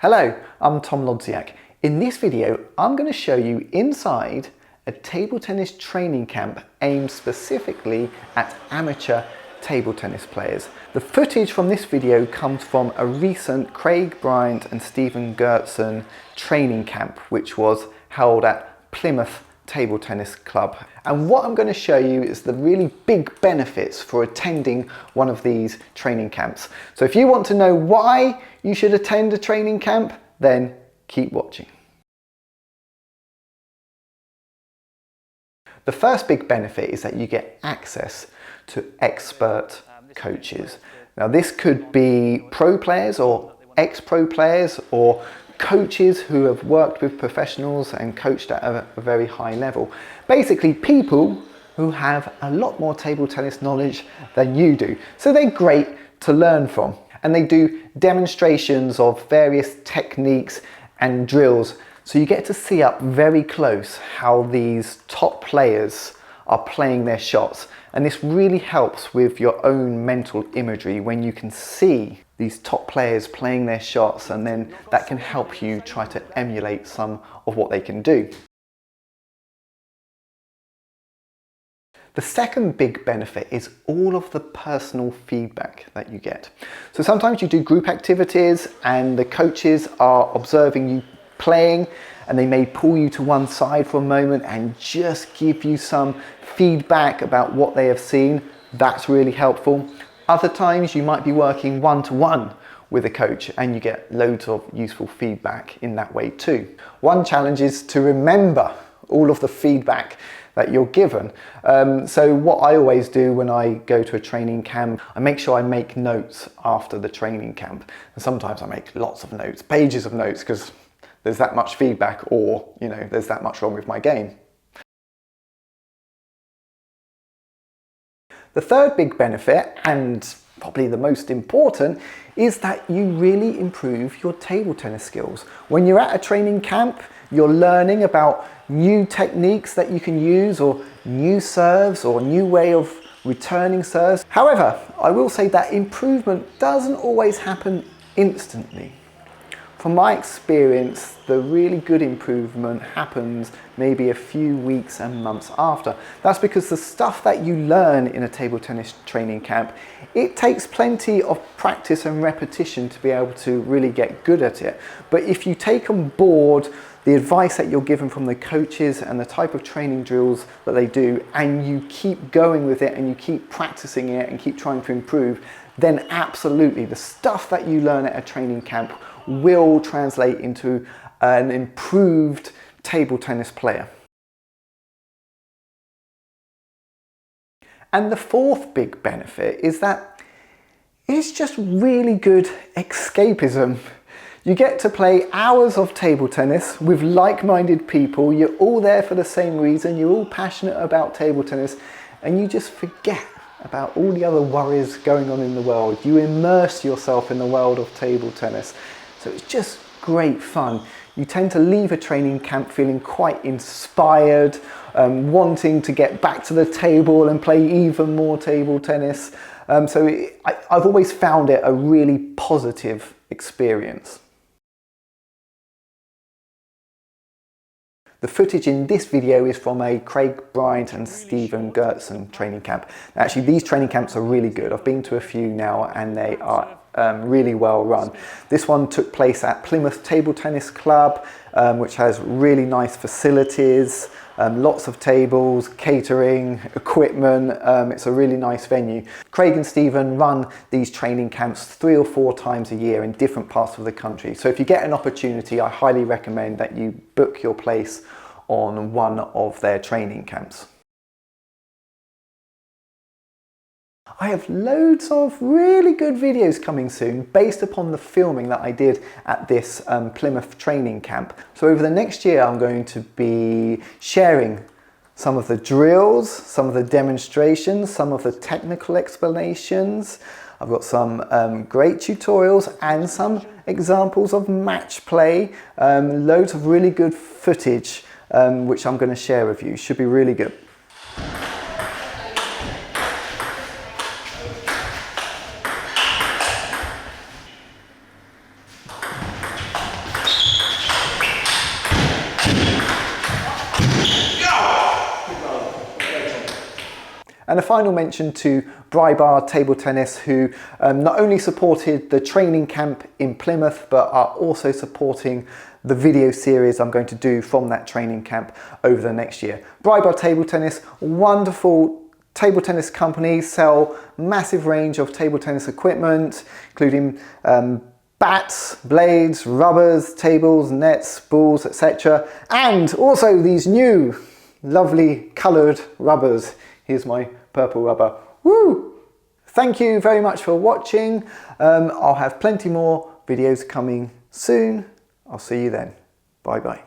Hello, I'm Tom Lodziak. In this video, I'm going to show you inside a table tennis training camp aimed specifically at amateur table tennis players. The footage from this video comes from a recent Craig Bryant and Stephen Gertsen training camp, which was held at Plymouth Table Tennis Club. And what I'm going to show you is the really big benefits for attending one of these training camps. So if you want to know why you should attend a training camp, then keep watching. The first big benefit is that you get access to expert coaches. Now this could be pro players or ex-pro players or coaches who have worked with professionals and coached at a very high level. Basically people who have a lot more table tennis knowledge than you do. So they're great to learn from. And they do demonstrations of various techniques and drills. So you get to see up very close how these top players are playing their shots. And this really helps with your own mental imagery when you can see these top players playing their shots, and then that can help you try to emulate some of what they can do. The second big benefit is all of the personal feedback that you get. So sometimes you do group activities and the coaches are observing you playing, and they may pull you to one side for a moment and just give you some feedback about what they have seen. That's really helpful. Other times you might be working one-to-one with a coach and you get loads of useful feedback in that way too. One challenge is to remember all of the feedback that you're given. So what I always do when I go to a training camp, I make sure I make notes after the training camp. And sometimes I make lots of notes, pages of notes, because there's that much feedback, or there's that much wrong with my game. The third big benefit, and probably the most important, is that you really improve your table tennis skills. When you're at a training camp, you're learning about new techniques that you can use, or new serves, or new way of returning serves. However, I will say that improvement doesn't always happen instantly. From my experience, the really good improvement happens maybe a few weeks and months after. That's because the stuff that you learn in a table tennis training camp, it takes plenty of practice and repetition to be able to really get good at it. But if you take on board the advice that you're given from the coaches and the type of training drills that they do, and you keep going with it and you keep practicing it and keep trying to improve, then absolutely the stuff that you learn at a training camp will translate into an improved table tennis player. And the fourth big benefit is that it's just really good escapism. You get to play hours of table tennis with like-minded people. You're all there for the same reason. You're all passionate about table tennis, and you just forget about all the other worries going on in the world. You immerse yourself in the world of table tennis. So it's just great fun. You tend to leave a training camp feeling quite inspired, wanting to get back to the table and play even more table tennis. I've always found it a really positive experience. The footage in this video is from a Craig Bryant and Stephen Gertsen training camp. Actually, these training camps are really good. I've been to a few now and they are really well run. This one took place at Plymouth Table Tennis Club, which has really nice facilities, lots of tables, catering, equipment. It's a really nice venue. Craig and Stephen run these training camps 3 or 4 times a year in different parts of the country. So if you get an opportunity, I highly recommend that you book your place on one of their training camps. I have loads of really good videos coming soon based upon the filming that I did at this Plymouth training camp. So over the next year I'm going to be sharing some of the drills, some of the demonstrations, some of the technical explanations. I've got some great tutorials and some examples of match play, loads of really good footage which I'm going to share with you. Should be really good. And a final mention to Bryant Table Tennis, who not only supported the training camp in Plymouth, but are also supporting the video series I'm going to do from that training camp over the next year. Bryant Table Tennis, wonderful table tennis company, sell massive range of table tennis equipment, including bats, blades, rubbers, tables, nets, balls, etc. And also these new lovely coloured rubbers. Here's my purple rubber. Woo! Thank you very much for watching. I'll have plenty more videos coming soon. I'll see you then. Bye bye.